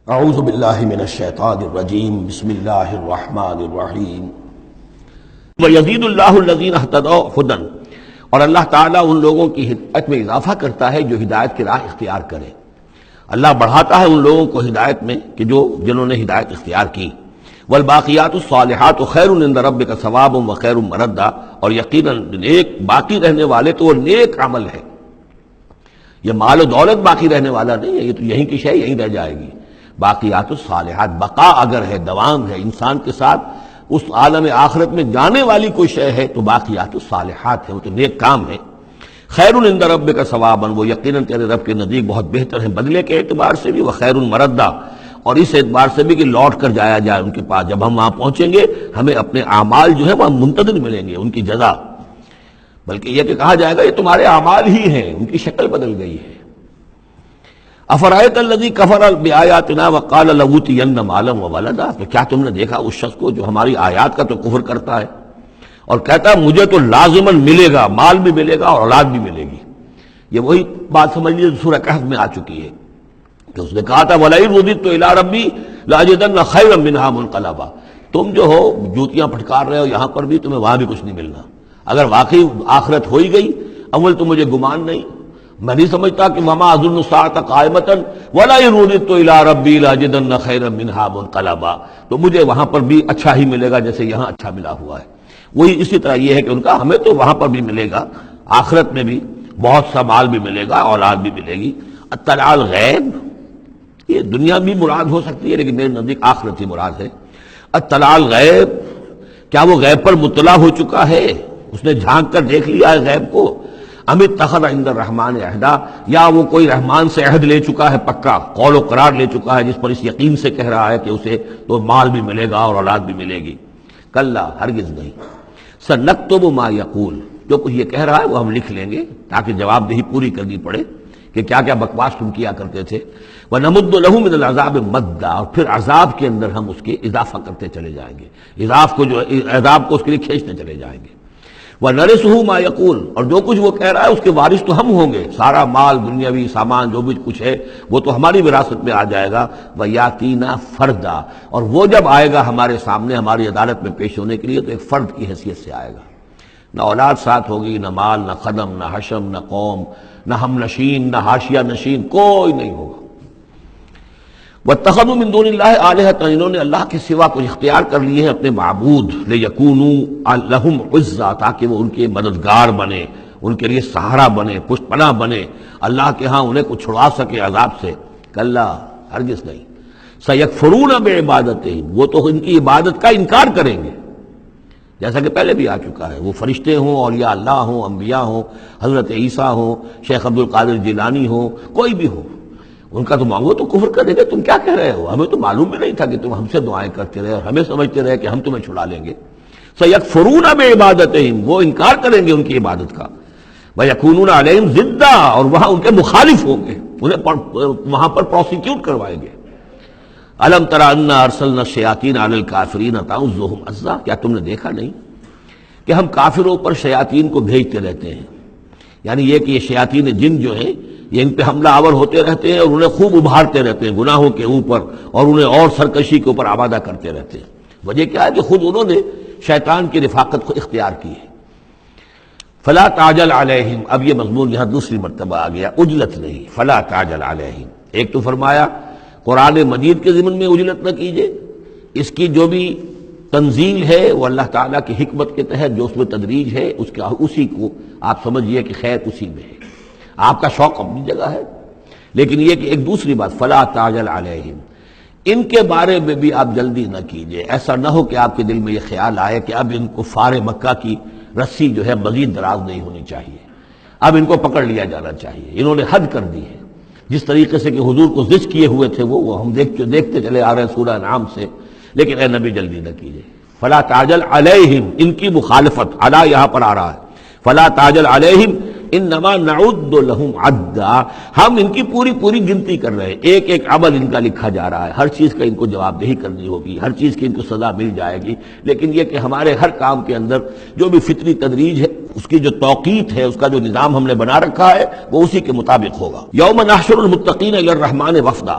اعوذ باللہ من الشیطان الرجیم بسم اللہ الرحمن الرحیم وَيَزِيدُ اللَّهُ الَّذِينَ اهْتَدَوْا هُدًى، اور اللہ تعالیٰ ان لوگوں کی ہدایت میں اضافہ کرتا ہے جو ہدایت کی راہ اختیار کرے۔ اللہ بڑھاتا ہے ان لوگوں کو ہدایت میں کہ جنہوں نے ہدایت اختیار کی۔ وَالْبَاقِيَاتُ الصَّالِحَاتُ خَيْرٌ عِندَ رَبِّكَ ثَوَابٌ وَخَيْرٌ مَرَدًّا، اور یقیناً نیک باقی رہنے والے تو وہ نیک عمل ہے۔ یہ مال و دولت باقی رہنے والا نہیں ہے، یہ تو یہیں کی شے یہیں رہ جائے گی۔ باقیات الصالحات، بقا اگر ہے، دوام ہے انسان کے ساتھ، اس عالم آخرت میں جانے والی کوئی شے ہے تو باقیات الصالحات ہے، وہ تو نیک کام ہے۔ خیر عند ربک ثوابا، وہ یقیناً تیرے رب کے نزدیک بہت بہتر ہیں بدلے کے اعتبار سے بھی، وخیر مردا، اور اس اعتبار سے بھی کہ لوٹ کر جایا جائے ان کے پاس۔ جب ہم وہاں پہنچیں گے ہمیں اپنے اعمال جو ہے وہاں منتظر ملیں گے، ان کی جزا، بلکہ یہ کہ کہا جائے گا یہ تمہارے اعمال ہی ہیں، ان کی شکل بدل گئی ہے۔ افرائیت الذی کفر بآیاتنا وقال لأوتین مالا وولدا، کہ کیا تم نے دیکھا اس شخص کو جو ہماری آیات کا تو کفر کرتا ہے اور کہتا ہے مجھے تو لازماً ملے گا، مال بھی ملے گا اور اولاد بھی ملے گی۔ یہ وہی بات سمجھ لیجیے سورہ کہف میں آ چکی ہے کہ اس نے کہا تھا وَلَئِن رُدِدتُّ إِلَىٰ رَبِّي لَأَجِدَنَّ خَيْرًا مِّنْهَا مُنقَلَبًا، تم جو ہو جوتیاں پھٹکار رہے ہو یہاں پر بھی، تمہیں وہاں بھی کچھ نہیں ملنا۔ اگر واقعی آخرت ہو ہی گئی، اول تو مجھے گمان نہیں، میں نہیں سمجھتا کہ وما اظن الساعۃ قائمۃ ولئن رددت الی ربی لاجدن خیرا منہا منقلبا، تو مجھے وہاں پر بھی اچھا ہی ملے گا جیسے یہاں اچھا ملا ہوا ہے۔ وہی اسی طرح یہ ہے کہ ان کا ہمیں تو وہاں پر بھی ملے گا، آخرت میں بھی بہت سا مال بھی ملے گا، اولاد بھی ملے گی۔ اطلاع الغیب، یہ دنیا بھی مراد ہو سکتی ہے لیکن میرے نزدیک آخرت ہی مراد ہے۔ اطلاع الغیب، کیا وہ غیب پر مطلع ہو چکا ہے، اس نے جھانک کر دیکھ لیا ہے غیب کو؟ ام اتخذ عند الرحمن عہدا، یا وہ کوئی رحمان سے عہد لے چکا ہے، پکا قول و قرار لے چکا ہے جس پر اس یقین سے کہہ رہا ہے کہ اسے تو مال بھی ملے گا اور اولاد بھی ملے گی۔ کلا، ہرگز نہیں۔ سنکتب ما یقول، جو کچھ یہ کہہ رہا ہے وہ ہم لکھ لیں گے تاکہ جواب دہی پوری کرنی پڑے کہ کیا کیا بکواس تم کیا کرتے تھے۔ وَنَمُدُّ لَهُ مِنَ الْعَذَابِ مَدًّا، اور پھر عذاب کے اندر ہم اس کے اضافہ کرتے چلے جائیں گے، عذاب کو اس کے لیے کھینچتے چلے جائیں گے۔ وَنَرِثُهُ مَا يَقُولُ، اور جو کچھ وہ کہہ رہا ہے اس کے وارث تو ہم ہوں گے، سارا مال دنیاوی سامان جو بھی کچھ ہے وہ تو ہماری وراثت میں آ جائے گا۔ وَيَأْتِينَا فَرْدًا، اور وہ جب آئے گا ہمارے سامنے ہماری عدالت میں پیش ہونے کے لیے تو ایک فرد کی حیثیت سے آئے گا، نہ اولاد ساتھ ہوگی، نہ مال، نہ خدم، نہ حشم، نہ قوم، نہ ہم نشین، نہ حاشیہ نشین، کوئی نہیں ہوگا۔ وَاتَّخَذُوا مِن دُونِ اللَّهِ آلِهَةً، انہوں نے اللہ کے سوا کچھ اختیار کر لیے ہیں اپنے معبود، لِيَكُونُوا لَهُمْ عِزًّا، تاکہ وہ ان کے مددگار بنے، ان کے لیے سہارا بنے، پشت پناہ بنے، اللہ کے ہاں انہیں کچھ چھڑا سکے عذاب سے۔ کلا، ہرگز نہیں۔ سَيَكْفُرُونَ بِعِبَادَتِهِمْ، وہ تو ان کی عبادت کا انکار کریں گے، جیسا کہ پہلے بھی آ چکا ہے، وہ فرشتے ہوں، اولیاء اللہ ہوں، انبیاء ہوں، حضرت عیسیٰ ہوں، شیخ عبد القادر جیلانی ہوں، کوئی بھی ہو، ان کا تو مانگو تو کفر کرے گا، تم کیا کہہ رہے ہو، ہمیں تو معلوم بھی نہیں تھا کہ تم ہم سے دعائیں کرتے رہے اور ہمیں سمجھتے رہے کہ ہم تمہیں چھڑا لیں گے۔ سَيَكْفُرُونَ بِعِبَادَتِهِمْ، وہ انکار کریں گے ان کی عبادت کا۔ وَيَكُونُونَ عَلَيْهِمْ ضِدًّا، اور وہاں ان کے مخالف ہوں گے، انہیں وہاں پر پروسیکیوٹ کروائیں گے۔ أَلَمْ تَرَ أَنَّا أَرْسَلْنَا الشَّيَاطِينَ عَلَى الْكَافِرِينَ تَعُزُّهُمْ عَزًّا، کیا تم نے دیکھا نہیں کہ ہم کافروں پر شیاطین کو بھیجتے رہتے ہیں، یعنی یہ کہ یہ شیاطین جن جو ہیں یہ ان پہ حملہ آور ہوتے رہتے ہیں اور انہیں خوب ابھارتے رہتے ہیں گناہوں کے اوپر، اور انہیں اور سرکشی کے اوپر آمادہ کرتے رہتے ہیں۔ وجہ کیا ہے کہ خود انہوں نے شیطان کی رفاقت کو اختیار کی ہے۔ فلا تعجل علیہم، اب یہ مضمون یہاں دوسری مرتبہ آ گیا، عجلت نہیں، فلا تعجل علیہم۔ ایک تو فرمایا قرآن مجید کے ضمن میں عجلت نہ کیجیے، اس کی جو بھی تنزیل ہے وہ اللہ تعالیٰ کی حکمت کے تحت جو اس میں تدریج ہے اسی کو آپ سمجھیے کہ خیر اسی میں ہے، آپ کا شوق اپنی جگہ ہے، لیکن یہ کہ ایک دوسری بات فلا تعجل علیہم، ان کے بارے میں بھی آپ جلدی نہ کیجیے۔ ایسا نہ ہو کہ آپ کے دل میں یہ خیال آئے کہ اب ان کفار مکہ کی رسی جو ہے مزید دراز نہیں ہونی چاہیے، اب ان کو پکڑ لیا جانا چاہیے، انہوں نے حد کر دی ہے۔ جس طریقے سے کہ حضور کو زج کیے ہوئے تھے وہ ہم دیکھتے چلے آ رہے ہیں سورہ انعام سے، لیکن اے نبی جلدی نہ کیجیے۔ فلا تعجل علیہم، ان کی مخالفت، علی یہاں پر آ رہا ہے، فلا تعجل علیہم انما نعد لهم عدا، ہم ان کی پوری گنتی کر رہے ہیں، ایک ایک عمل ان کا لکھا جا رہا ہے، ہر چیز کا ان کو جواب دہی کرنی ہوگی، ہر چیز کی ان کو سزا مل جائے گی، لیکن یہ کہ ہمارے ہر کام کے اندر جو بھی فطری تدریج ہے، اس کی جو توقیت ہے، اس کا جو نظام ہم نے بنا رکھا ہے وہ اسی کے مطابق ہوگا۔ یوم نحشر المتقین الی الرحمن وفدا،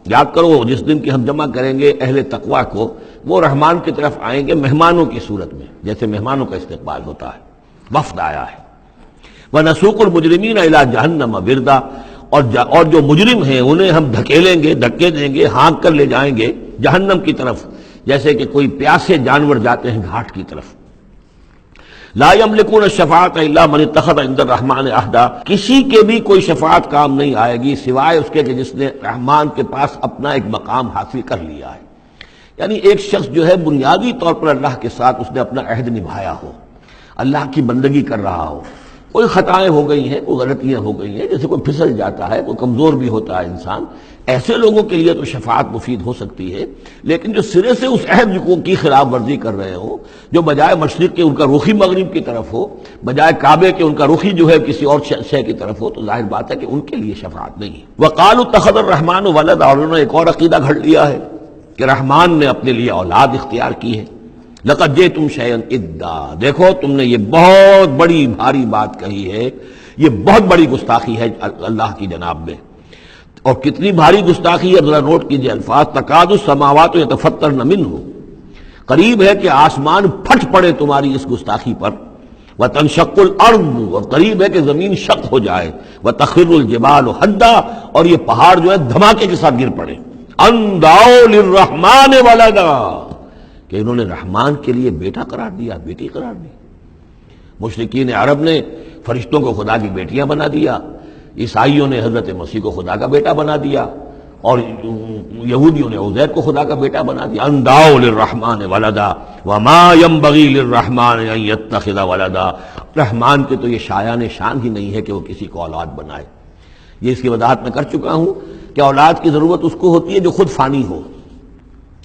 یاد کرو جس دن کی ہم جمع کریں گے اہل تقویٰ کو، وہ رحمان کی طرف آئیں گے مہمانوں کی صورت میں، جیسے مہمانوں کا استقبال ہوتا ہے، وفد آیا ہے۔ وَنَسُوقُ الْمُجْرِمِينَ إِلَىٰ جَهَنَّمَ وِرْدًا، اور جو مجرم ہیں انہیں ہم دھکیلیں گے، دھکے دیں گے، ہانک کر لے جائیں گے جہنم کی طرف، جیسے کہ کوئی پیاسے جانور جاتے ہیں گھاٹ کی طرف۔ لا يملكون الشفاعة الا من اتخذ عند الرحمن عہدا، کسی کے بھی کوئی شفاعت کام نہیں آئے گی سوائے اس کے کہ جس نے رحمان کے پاس اپنا ایک مقام حاصل کر لیا ہے۔ یعنی ایک شخص جو ہے بنیادی طور پر اللہ کے ساتھ اس نے اپنا عہد نبھایا ہو، اللہ کی بندگی کر رہا ہو، کوئی خطائیں ہو گئی ہیں، کوئی غلطیاں ہو گئی ہیں، جیسے کوئی پھسل جاتا ہے، کوئی کمزور بھی ہوتا ہے انسان، ایسے لوگوں کے لیے تو شفاعت مفید ہو سکتی ہے۔ لیکن جو سرے سے اس عہد کی خلاف ورزی کر رہے ہوں، جو بجائے مشرق کے ان کا رخی مغرب کی طرف ہو، بجائے کعبے کے ان کا رخی جو ہے کسی اور شے کی طرف ہو، تو ظاہر بات ہے کہ ان کے لیے شفاعت نہیں ہے۔ وقالوا اتخذ الرحمن ولدا، اور انہوں نے ایک اور عقیدہ گھڑ لیا ہے کہ رحمان نے اپنے لیے اولاد اختیار کی ہے۔ لقد جئتم شیئا ادا، دیکھو تم نے یہ بہت بڑی بھاری بات کہی ہے، یہ بہت بڑی گستاخی ہے اللہ کی جناب میں۔ اور کتنی بھاری گستاخی ہے ذرا نوٹ کیجئے الفاظ، تکاد السماوات یتفطرن منہ، قریب ہے کہ آسمان پھٹ پڑے تمہاری اس گستاخی پر، وتنشق الارض، اور قریب ہے کہ زمین شق ہو جائے، وتخر الجبال حدا، اور یہ پہاڑ جو ہے دھماکے کے ساتھ گر پڑے، ان دعوا للرحمن ولدا، کہ انہوں نے رحمان کے لیے بیٹا قرار دیا، بیٹی قرار دی۔ مشرکین عرب نے فرشتوں کو خدا کی بیٹیاں بنا دیا، عیسائیوں نے حضرت مسیح کو خدا کا بیٹا بنا دیا، اور یہودیوں نے عزیر کو خدا کا بیٹا بنا دیا۔ ان دعوا للرحمن ولدا وما ينبغي للرحمن ان يتخذ ولدا، رحمان کے تو یہ شایان شان ہی نہیں ہے کہ وہ کسی کو اولاد بنائے۔ یہ اس کی وضاحت میں کر چکا ہوں کہ اولاد کی ضرورت اس کو ہوتی ہے جو خود فانی ہو۔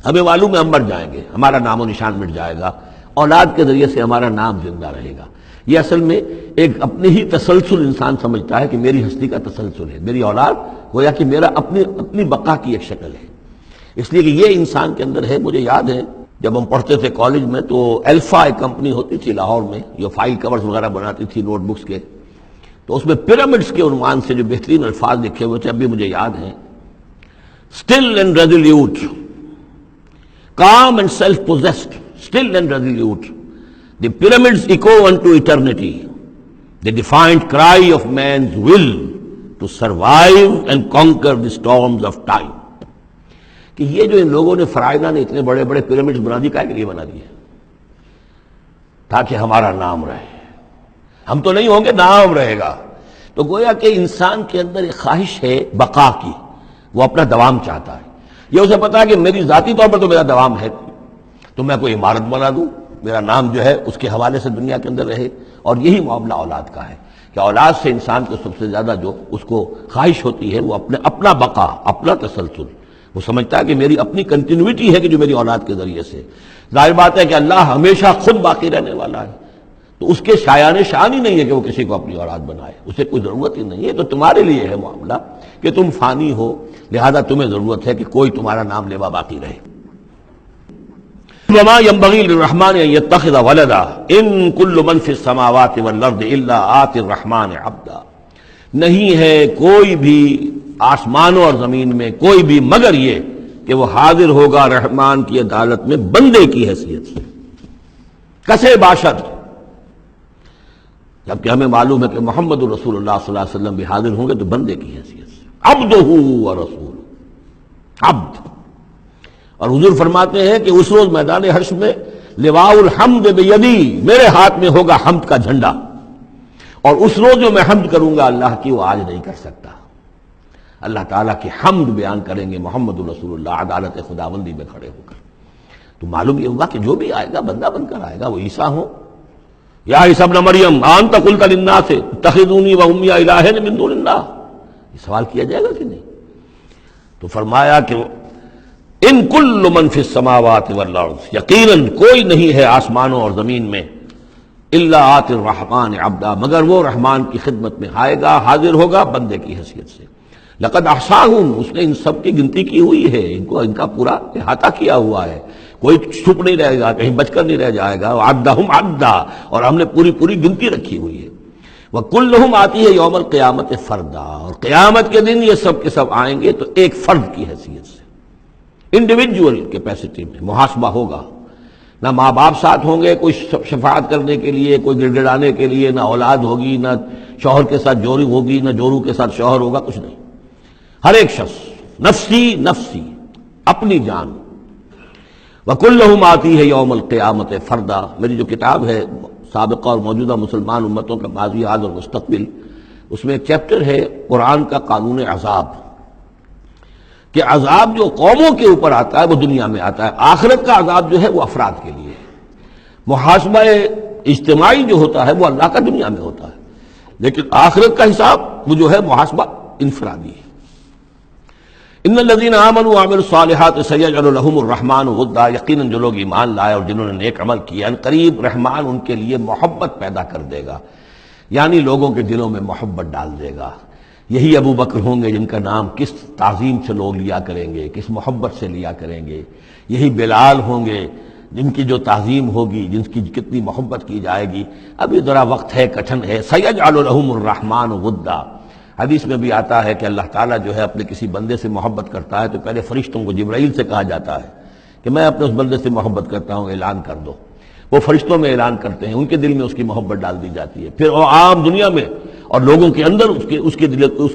ہمیں معلوم ہے ہم مر جائیں گے، ہمارا نام و نشان مٹ جائے گا، اولاد کے ذریعے سے ہمارا نام زندہ رہے گا۔ یہ اصل میں ایک اپنے ہی تسلسل انسان سمجھتا ہے کہ میری ہستی کا تسلسل ہے، میری اولاد گویا کہ میرا اپنی بقا کی ایک شکل ہے۔ اس لیے کہ یہ انسان کے اندر ہے۔ مجھے یاد ہے جب ہم پڑھتے تھے کالج میں تو الفا ایک کمپنی ہوتی تھی لاہور میں جو فائل کورز وغیرہ بناتی تھی نوٹ بکس کے، تو اس میں پیرامڈز کے عنوان سے جو بہترین الفاظ لکھے ہوئے تھے اب بھی مجھے یاد ہیں، still and resolute, calm and self-possessed, still and resolute. The pyramids echo unto eternity, the defiant cry of man's will to survive and conquer the storms of time. کہ یہ جو ان لوگوں نے فرائضہ نے اتنے بڑے بڑے پیرامڈز بنا دی، کائے کے لیے بنا دیے؟ تاکہ ہمارا نام رہے، ہم تو نہیں ہوں گے، نام رہے گا۔ تو گویا کہ انسان کے اندر ایک خواہش ہے بقا کی، وہ اپنا دوام چاہتا ہے۔ یہ اسے پتا ہے کہ میری ذاتی طور پر تو میرا دوام ہے، تو میں کوئی عمارت بنا دوں، میرا نام جو ہے اس کے حوالے سے دنیا کے اندر رہے۔ اور یہی معاملہ اولاد کا ہے کہ اولاد سے انسان کو سب سے زیادہ جو اس کو خواہش ہوتی ہے وہ اپنا بقا، اپنا تسلسل۔ وہ سمجھتا ہے کہ میری اپنی کنٹینیوٹی ہے کہ جو میری اولاد کے ذریعے سے۔ ظاہر بات ہے کہ اللہ ہمیشہ خود باقی رہنے والا ہے، تو اس کے شایان شان ہی نہیں ہے کہ وہ کسی کو اپنی اولاد بنائے، اسے کوئی ضرورت ہی نہیں ہے۔ تو تمہارے لیے ہے معاملہ کہ تم فانی ہو، لہذا تمہیں ضرورت ہے کہ کوئی تمہارا نام لیوا باقی رہے۔ وما ينبغي للرحمن ان يتخذ ولدا ان كل من في السماوات والارض الا آتي الرحمن عبدا، نہیں ہے کوئی بھی آسمانوں اور زمین میں کوئی بھی مگر یہ کہ وہ حاضر ہوگا رحمان کی عدالت میں بندے کی حیثیت سے، کسے باشد، جبکہ ہمیں معلوم ہے کہ محمد رسول اللہ صلی اللہ علیہ وسلم بھی حاضر ہوں گے تو بندے کی حیثیت سے، عبدہ ورسول، عبد۔ اور حضور فرماتے ہیں کہ اس روز میدان حشر میں لواء الحمد بیدی، میرے ہاتھ میں ہوگا حمد کا جھنڈا، اور اس روز جو میں حمد کروں گا اللہ کی وہ آج نہیں کر سکتا۔ اللہ تعالیٰ کی حمد بیان کریں گے محمد رسول اللہ عدالت خداوندی میں کھڑے ہو کر۔ تو معلوم یہ ہوگا کہ جو بھی آئے گا بندہ بن کر آئے گا، وہ عیسیٰ ہوں یا عیسیٰ ابن مریم انت قلت للناس اتخذونی وامی الہین من دون اللہ، یہ سوال کیا جائے گا کہ نہیں؟ تو فرمایا کہ ان کل من فی السماوات والارض، یقیناً کوئی نہیں ہے آسمانوں اور زمین میں، الا آتی الرحمن عبدا، مگر وہ رحمان کی خدمت میں آئے گا، حاضر ہوگا بندے کی حیثیت سے۔ لقد احصاہم، اس نے ان سب کی گنتی کی ہوئی ہے، ان کا پورا احاطہ کیا ہوا ہے، کوئی چھپ نہیں رہے گا، کہیں بچ کر نہیں رہ جائے گا۔ وعدہم عدا، اور ہم نے پوری گنتی رکھی ہوئی ہے۔ وَكُلُّهُمْ آتی ہے یوم القیامت فردا، اور قیامت کے دن یہ سب کے سب آئیں گے تو ایک فرد کی حیثیت سے، انڈیویجول کیپیسٹی میں محاسبہ ہوگا۔ نہ ماں باپ ساتھ ہوں گے کوئی شفاعت کرنے کے لیے، کوئی گڑ گڑانے کے لیے، نہ اولاد ہوگی، نہ شوہر کے ساتھ جوری ہوگی، نہ جورو کے ساتھ شوہر ہوگا، کچھ نہیں۔ ہر ایک شخص نفسی نفسی، اپنی جان۔ وَكُلُّهُمْ آتی ہے یوم القیامت فردا، میری جو کتاب ہے سابقہ اور موجودہ مسلمان امتوں کا ماضی، حال اور مستقبل، اس میں ایک چیپٹر ہے قرآن کا قانون عذاب، کہ عذاب جو قوموں کے اوپر آتا ہے وہ دنیا میں آتا ہے، آخرت کا عذاب جو ہے وہ افراد کے لیے، محاسبہ اجتماعی جو ہوتا ہے وہ اللہ کا دنیا میں ہوتا ہے، لیکن آخرت کا حساب وہ جو ہے محاسبہ انفرادی ہے۔ ان الذین آمنوا وعملوا الصالحات سیجعل لهم الرحمن ودا، یقیناً جو لوگ ایمان لائے اور جنہوں نے نیک عمل کیا، ان قریب رحمان ان کے لیے محبت پیدا کر دے گا، یعنی لوگوں کے دلوں میں محبت ڈال دے گا۔ یہی ابو بکر ہوں گے جن کا نام کس تعظیم سے لوگ لیا کریں گے، کس محبت سے لیا کریں گے۔ یہی بلال ہوں گے جن کی جو تعظیم ہوگی، جن کی کتنی محبت کی جائے گی۔ ابھی ذرا وقت ہے، کٹھن ہے۔ سیجعل لهم الرحمن ودا، حدیث میں بھی آتا ہے کہ اللہ تعالیٰ جو ہے اپنے کسی بندے سے محبت کرتا ہے تو پہلے فرشتوں کو، جبرائیل سے کہا جاتا ہے کہ میں اپنے اس بندے سے محبت کرتا ہوں، اعلان کر دو۔ وہ فرشتوں میں اعلان کرتے ہیں، ان کے دل میں اس کی محبت ڈال دی جاتی ہے، پھر وہ عام دنیا میں اور لوگوں کے اندر اس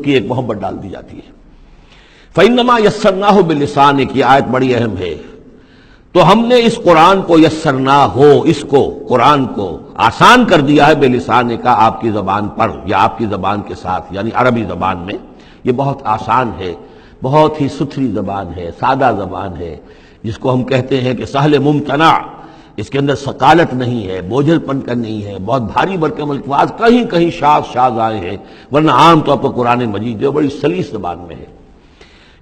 کی ایک محبت ڈال دی جاتی ہے۔ فَإِنَّمَا يَسَّرْنَاهُ بِلِسَانِكَ، یہ آیت بڑی اہم ہے۔ تو ہم نے اس قرآن کو یسرنا ہو، اس کو قرآن کو آسان کر دیا ہے، بلسان کا، آپ کی زبان پر یا آپ کی زبان کے ساتھ، یعنی عربی زبان میں۔ یہ بہت آسان ہے، بہت ہی ستھری زبان ہے، سادہ زبان ہے، جس کو ہم کہتے ہیں کہ سہل ممتنع، اس کے اندر ثقالت نہیں ہے، بوجھل پن کا نہیں ہے، بہت بھاری بھرکم الفاظ کہیں کہیں شاذ آئے ہیں، ورنہ عام طور پر قرآن مجید جو بڑی سلیس زبان میں ہے۔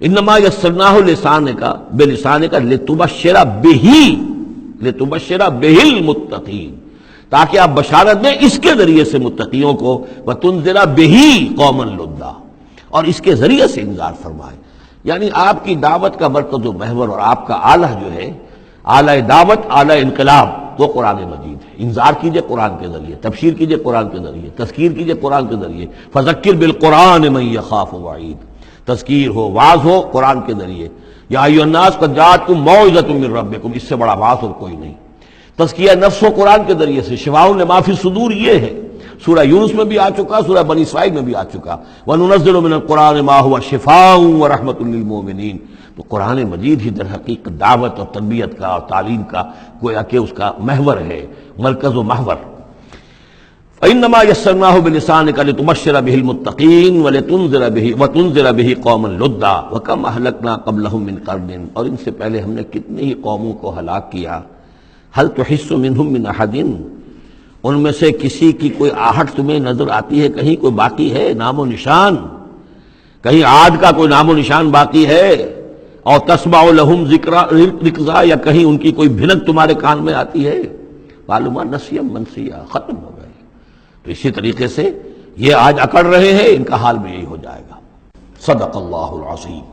انما یسرناہ لسانک، بلسانک لتبشر بہ المتقین، تاکہ آپ بشارت دیں اس کے ذریعے سے متقیوں کو، وتنذر بہ قوما لدا، اور اس کے ذریعے سے انذار فرمائے۔ یعنی آپ کی دعوت کا مرکز و محور اور آپ کا آلہ جو ہے، آلہ دعوت، آلہ انقلاب، وہ قرآن مجید ہے۔ انذار کیجئے قرآن کے ذریعے، تبشیر کیجئے قرآن کے ذریعے، تذکیر کیجئے قرآن کے ذریعے۔ فذکر بالقرآن من یخاف وعید، تذکیر ہو، واعظ ہو قرآن کے ذریعے۔ یا ایھا الناس قد جاءتکم موعظۃ من ربکم، اس سے بڑا واعظ اور کوئی نہیں۔ تزکیہ نفس و قرآن کے ذریعے سے، شفاء لما فی الصدور یہ ہے، سورہ یونس میں بھی آ چکا، سورہ بنی اسرائیل میں بھی آ چکا، وَنُنَزِّلُ مِنَ الْقُرْآنِ مَا هُوَ شِفَاءٌ وَرَحْمَةٌ لِّلْمُؤْمِنِينَ۔ تو قرآن مجید ہی در حقیقت دعوت اور تربیت کا اور تعلیم کا گویا کہ اس کا محور ہے، مرکز و محور۔ فَإِنَّمَا يَسَّرْنَاهُ بِلِسَانِكَ لِتُبَشِّرَ بِهِ الْمُتَّقِينَ وَتُنذِرَ بِهِ قَوْمًا لُدًّا وَكَمْ أَهْلَكْنَا قَبْلَهُم مِّن قَرْنٍ، اور ان سے پہلے ہم نے کتنی ہی قوموں کو ہلاک کیا۔ هَلْ تُحِسُّ مِنْهُم مِّنْ أَحَدٍ، ان میں سے کسی کی کوئی آہٹ تمہیں نظر آتی ہے؟ کہیں کوئی باقی ہے نام و نشان؟ کہیں عاد کا کوئی نام و نشان باقی ہے؟ اور تسمع لهم رکزا، یا کہیں ان کی کوئی بھنک تمہارے کان میں آتی ہے؟ معلومات نسیم منسیہ، ختم ہو گئے۔ تو اسی طریقے سے یہ آج اکڑ رہے ہیں، ان کا حال بھی یہی ہو جائے گا۔ صدق اللہ العظیم۔